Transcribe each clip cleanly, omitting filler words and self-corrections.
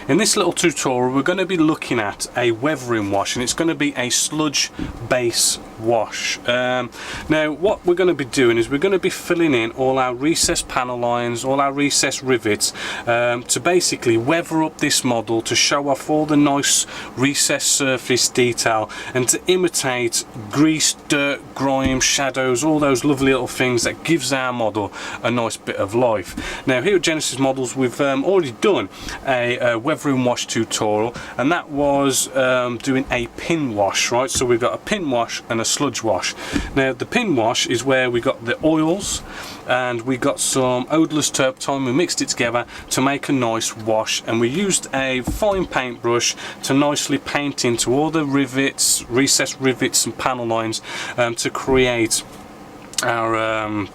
In this little tutorial we're going to be looking at a weathering wash, and it's going to be a sludge base wash. Now what we're going to be doing is we're going to be filling in all our recessed panel lines, all our recessed rivets, to basically weather up this model to show off all the nice recessed surface detail and to imitate grease, dirt, grime, shadows, all those lovely little things that gives our model a nice bit of life. Now here at Genesis Models we've already done a weathering wash tutorial, and that was doing a pin wash, right? So we've got a pin wash and a sludge wash. Now the pin wash is where we got the oils and we got some odorless turpentine, we mixed it together to make a nice wash, and we used a fine paintbrush to nicely paint into all the rivets, recessed rivets and panel lines, to create our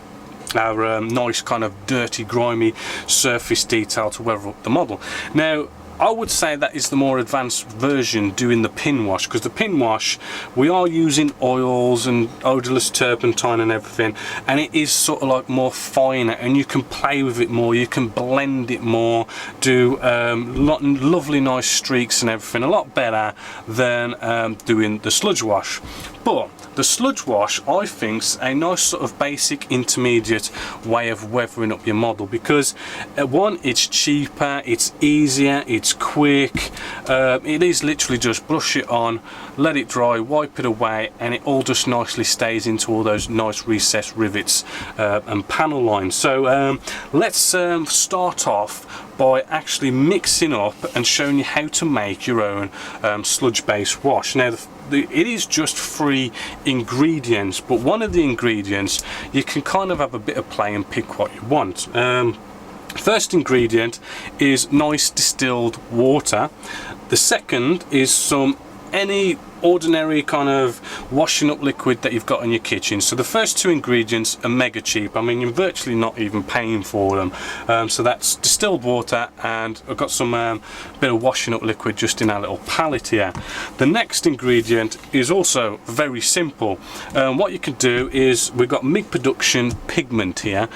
nice kind of dirty, grimy surface detail to weather up the model. Now I would say that is the more advanced version doing the pin wash, because the pin wash we are using oils and odorless turpentine and everything, and it is sort of like more finer and you can play with it more, you can blend it more, do lovely nice streaks and everything, a lot better than doing the sludge wash. But the sludge wash I think's a nice sort of basic intermediate way of weathering up your model, because one, it's cheaper, it's easier, it's quick, it is literally just brush it on, let it dry, wipe it away, and it all just nicely stays into all those nice recessed rivets and panel lines. So let's start off by actually mixing up and showing you how to make your own sludge base wash. Now it is just 3 ingredients, but one of the ingredients you can kind of have a bit of play and pick what you want. First ingredient is nice distilled water. The second is any ordinary kind of washing up liquid that you've got in your kitchen. So the first 2 ingredients are mega cheap. I mean, you're virtually not even paying for them. So that's distilled water, and I've got some bit of washing up liquid just in our little palette here. The next ingredient is also very simple. What you can do is we've got MIG production pigment here,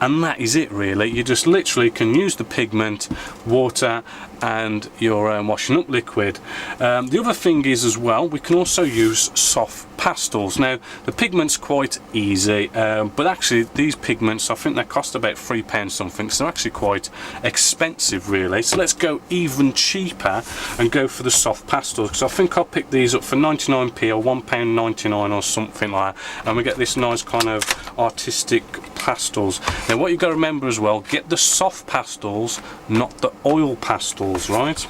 and that is it really. You just literally can use the pigment, water and your washing up liquid. The other thing is as well, we can also use soft pastels. Now the pigment's quite easy, but actually these pigments, I think they cost about £3 something, so they're actually quite expensive really. So let's go even cheaper and go for the soft pastels, because I think I'll pick these up for 99p or £1.99 or something like that, and we get this nice kind of artistic pastels. Now what you've got to remember as well, get the soft pastels, not the oil pastels, right?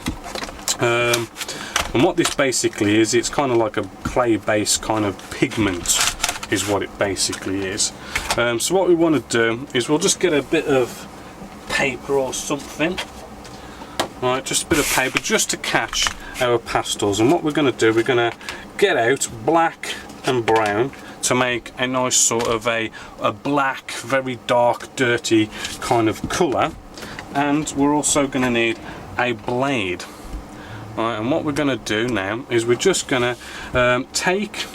And what this basically is, it's kind of like a clay based kind of pigment is what it basically is. So what we want to do is we'll just get a bit of paper or something, right, just a bit of paper just to catch our pastels. And what we're going to do, we're going to get out black and brown to make a nice sort of a black, very dark, dirty kind of colour. And we're also going to need a blade. Right, and what we're going to do now is we're just going to take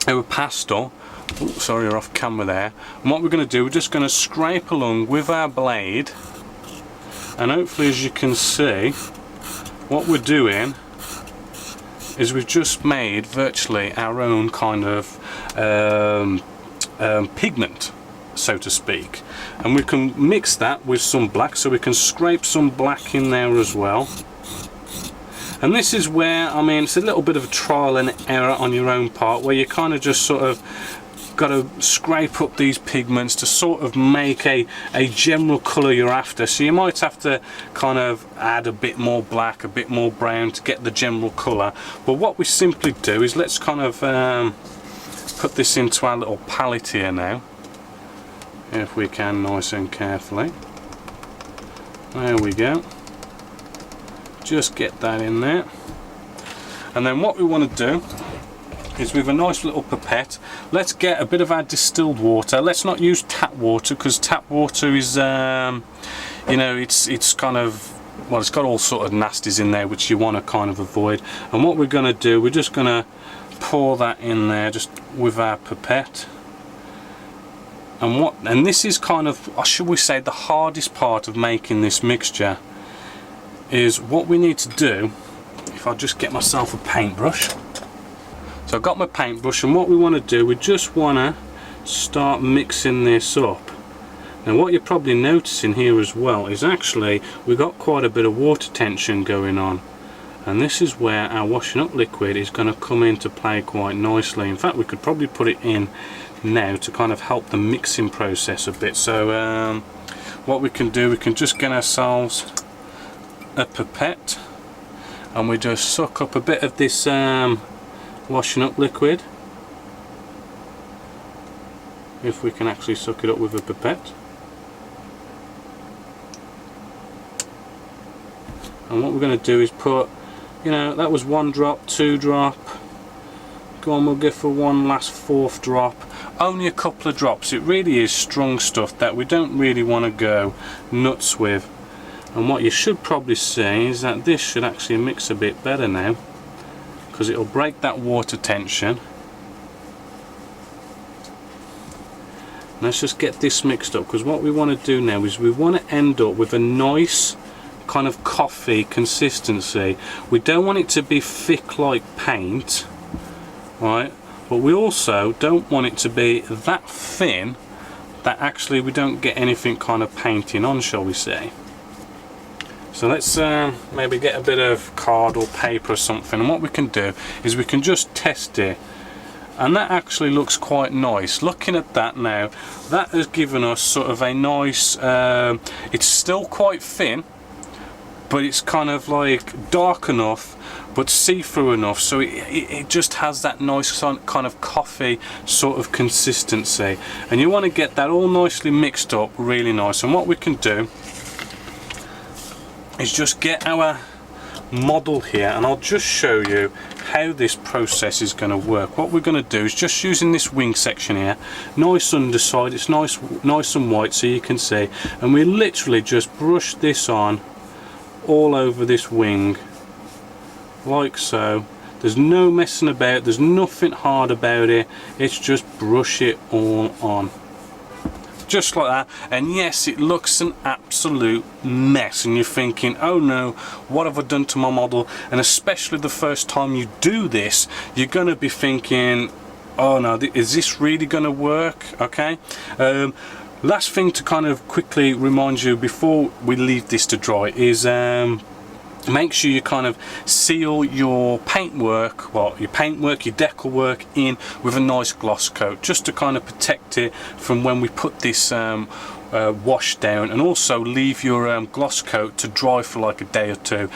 our pastel, sorry you're off camera there, and what we're going to do, we're just going to scrape along with our blade, and hopefully as you can see what we're doing is we've just made virtually our own kind of pigment, so to speak, and we can mix that with some black, so we can scrape some black in there as well. And this is where, I mean, it's a little bit of a trial and error on your own part, where you kind of just sort of got to scrape up these pigments to sort of make a general colour you're after. So you might have to kind of add a bit more black, a bit more brown to get the general colour. But what we simply do is let's kind of put this into our little palette here now, if we can, nice and carefully. There we go. Just get that in there, and then what we want to do is with a nice little pipette, let's get a bit of our distilled water. Let's not use tap water, because tap water is you know, it's kind of, well, it's got all sort of nasties in there which you want to kind of avoid. And what we're going to do, we're just going to pour that in there just with our pipette. And this is kind of, should we say, the hardest part of making this mixture is what we need to do. If I just get myself a paintbrush. So I've got my paintbrush, and what we want to do, we just want to start mixing this up. Now what you're probably noticing here as well is actually we've got quite a bit of water tension going on, and this is where our washing up liquid is going to come into play quite nicely. In fact, we could probably put it in now to kind of help the mixing process a bit. So what we can do, we can just get ourselves a pipette and we just suck up a bit of this washing up liquid, if we can actually suck it up with a pipette. And what we're going to do is put, you know, that was 1 drop, 2 drop, go on, we'll go for one last 4th drop. Only a couple of drops. It really is strong stuff that we don't really want to go nuts with. And what you should probably see is that this should actually mix a bit better now, because it'll break that water tension. Let's just get this mixed up, because what we want to do now is we want to end up with a nice kind of coffee consistency. We don't want it to be thick like paint, right? But we also don't want it to be that thin that actually we don't get anything kind of painting on, shall we say. So let's maybe get a bit of card or paper or something, and what we can do is we can just test it, and that actually looks quite nice. Looking at that now, that has given us sort of a nice, it's still quite thin, but it's kind of like dark enough but see-through enough, so it just has that nice kind of coffee sort of consistency, and you want to get that all nicely mixed up, really nice. And what we can do is just get our model here, and I'll just show you how this process is going to work. What we're going to do is just using this wing section here, nice underside, it's nice and white so you can see, and we literally just brush this on all over this wing like so. There's no messing about, there's nothing hard about it, it's just brush it all on just like that. And yes, it looks an absolute mess, and you're thinking, oh no, what have I done to my model? And especially the first time you do this, you're gonna be thinking, oh no, is this really gonna work? Okay, last thing to kind of quickly remind you before we leave this to dry is make sure you kind of seal your paintwork, your decal work in with a nice gloss coat, just to kind of protect it from when we put this wash down, and also leave your gloss coat to dry for like a day or two,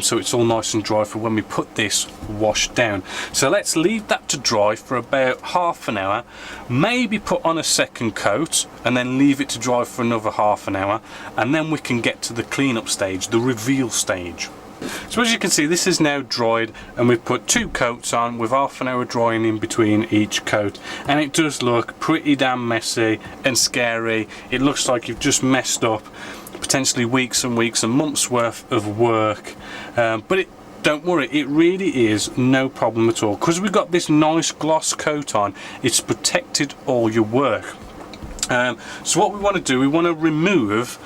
so it's all nice and dry for when we put this wash down. So let's leave that to dry for about half an hour, maybe put on a second coat and then leave it to dry for another half an hour, and then we can get to the cleanup stage, the reveal stage. So as you can see, this is now dried, and we've put 2 coats on with half an hour drying in between each coat, and it does look pretty damn messy and scary. It looks like you've just messed up potentially weeks and weeks and months worth of work, but don't worry, it really is no problem at all, because we've got this nice gloss coat on. It's protected all your work. So what we want to do, we want to remove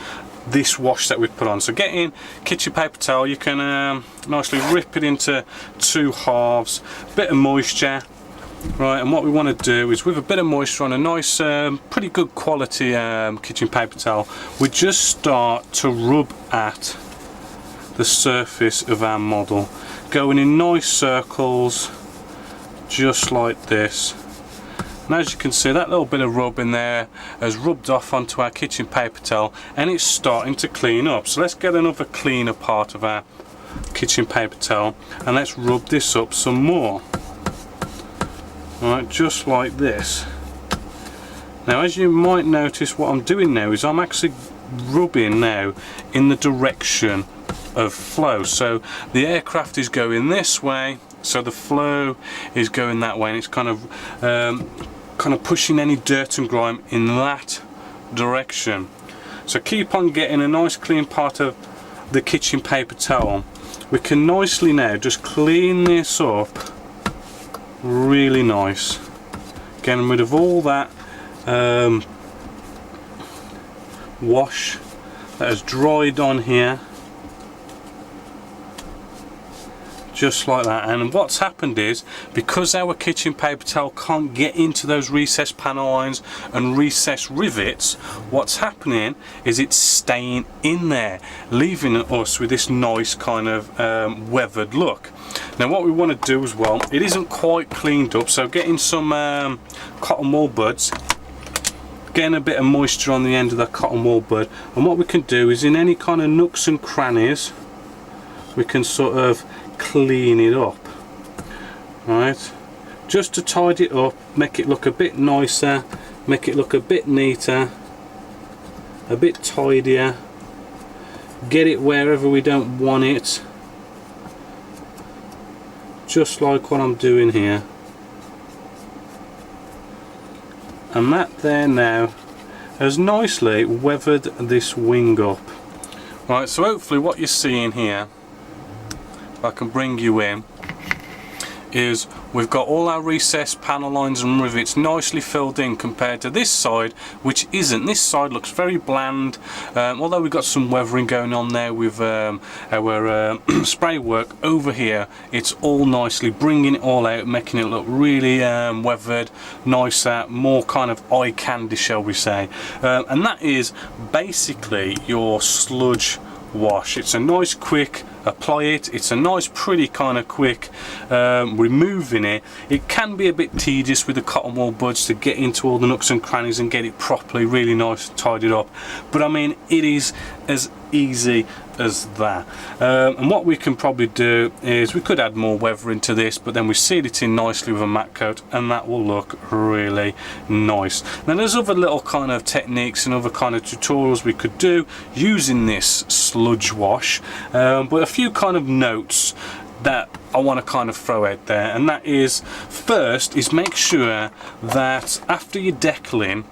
this wash that we've put on. So get in kitchen paper towel, you can nicely rip it into 2 halves, bit of moisture, right? And what we want to do is, with a bit of moisture on a nice pretty good quality kitchen paper towel, we just start to rub at the surface of our model, going in nice circles just like this. And as you can see, that little bit of rub in there has rubbed off onto our kitchen paper towel, and it's starting to clean up. So let's get another cleaner part of our kitchen paper towel and let's rub this up some more. Alright, just like this. Now as you might notice, what I'm doing now is I'm actually rubbing now in the direction of flow. So the aircraft is going this way, so the flow is going that way, and it's kind of pushing any dirt and grime in that direction. So keep on getting a nice clean part of the kitchen paper towel. We can nicely now just clean this up really nice, getting rid of all that wash that has dried on here. just like that. And what's happened is, because our kitchen paper towel can't get into those recessed panel lines and recessed rivets, what's happening is it's staying in there, leaving us with this nice kind of weathered look. Now what we want to do as well, it isn't quite cleaned up, so getting some cotton wool buds, getting a bit of moisture on the end of that cotton wool bud, and what we can do is in any kind of nooks and crannies we can sort of clean it up, right, just to tidy it up, make it look a bit nicer, make it look a bit neater, a bit tidier, get it wherever we don't want it, just like what I'm doing here. And that there now has nicely weathered this wing up. Right, so hopefully what you're seeing here, if I can bring you in, is we've got all our recessed panel lines and rivets nicely filled in compared to this side, which isn't. This side looks very bland, although we've got some weathering going on there with our spray work. Over here it's all nicely bringing it all out, making it look really weathered, nicer, more kind of eye candy, shall we say. And that is basically your sludge wash. It's a nice quick apply it, it's a nice pretty kind of quick removing it. It can be a bit tedious with the cotton wool buds to get into all the nooks and crannies and get it properly really nice tidied up, but I mean it is as easy as that. And what we can probably do is we could add more weathering to this, but then we seal it in nicely with a matte coat and that will look really nice. Now there's other little kind of techniques and other kind of tutorials we could do using this sludge wash, but a few kind of notes that I want to kind of throw out there, and that is, first is make sure that after your decaling,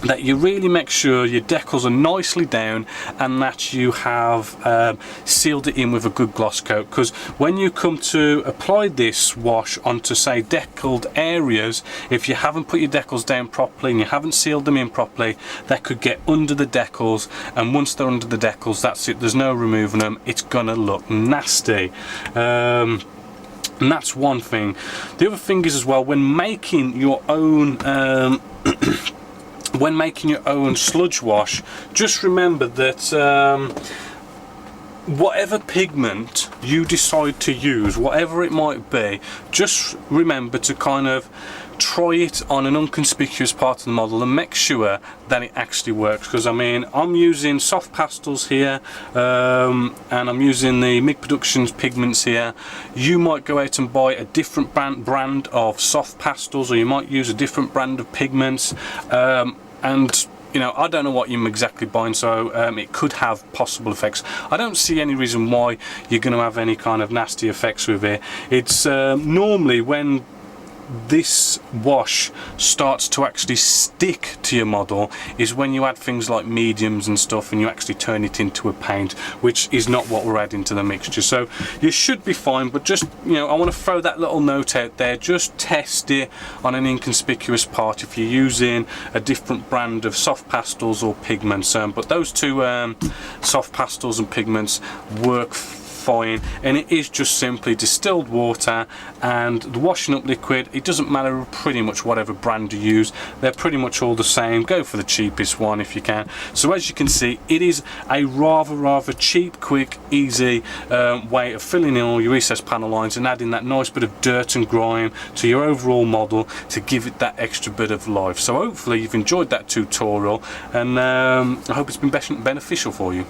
that you really make sure your decals are nicely down and that you have sealed it in with a good gloss coat, because when you come to apply this wash onto say decaled areas, if you haven't put your decals down properly and you haven't sealed them in properly, that could get under the decals, and once they're under the decals, that's it, there's no removing them, it's gonna look nasty. And that's one thing. The other thing is as well, when making your own when making your own sludge wash, just remember that whatever pigment you decide to use, whatever it might be, just remember to kind of try it on an inconspicuous part of the model and make sure that it actually works. Because I mean, I'm using soft pastels here, and I'm using the MIG Productions pigments here. You might go out and buy a different brand of soft pastels, or you might use a different brand of pigments, and you know, I don't know what you're exactly buying, so it could have possible effects. I don't see any reason why you're going to have any kind of nasty effects with it. It's normally when this wash starts to actually stick to your model is when you add things like mediums and stuff and you actually turn it into a paint, which is not what we're adding to the mixture. So you should be fine, but just, you know, I want to throw that little note out there, just test it on an inconspicuous part if you're using a different brand of soft pastels or pigments, but those two soft pastels and pigments work fine, and it is just simply distilled water and the washing up liquid. It doesn't matter pretty much whatever brand you use, they're pretty much all the same. Go for the cheapest one if you can. So as you can see, it is a rather cheap, quick, easy way of filling in all your recessed panel lines and adding that nice bit of dirt and grime to your overall model to give it that extra bit of life. So hopefully you've enjoyed that tutorial, and I hope it's been beneficial for you.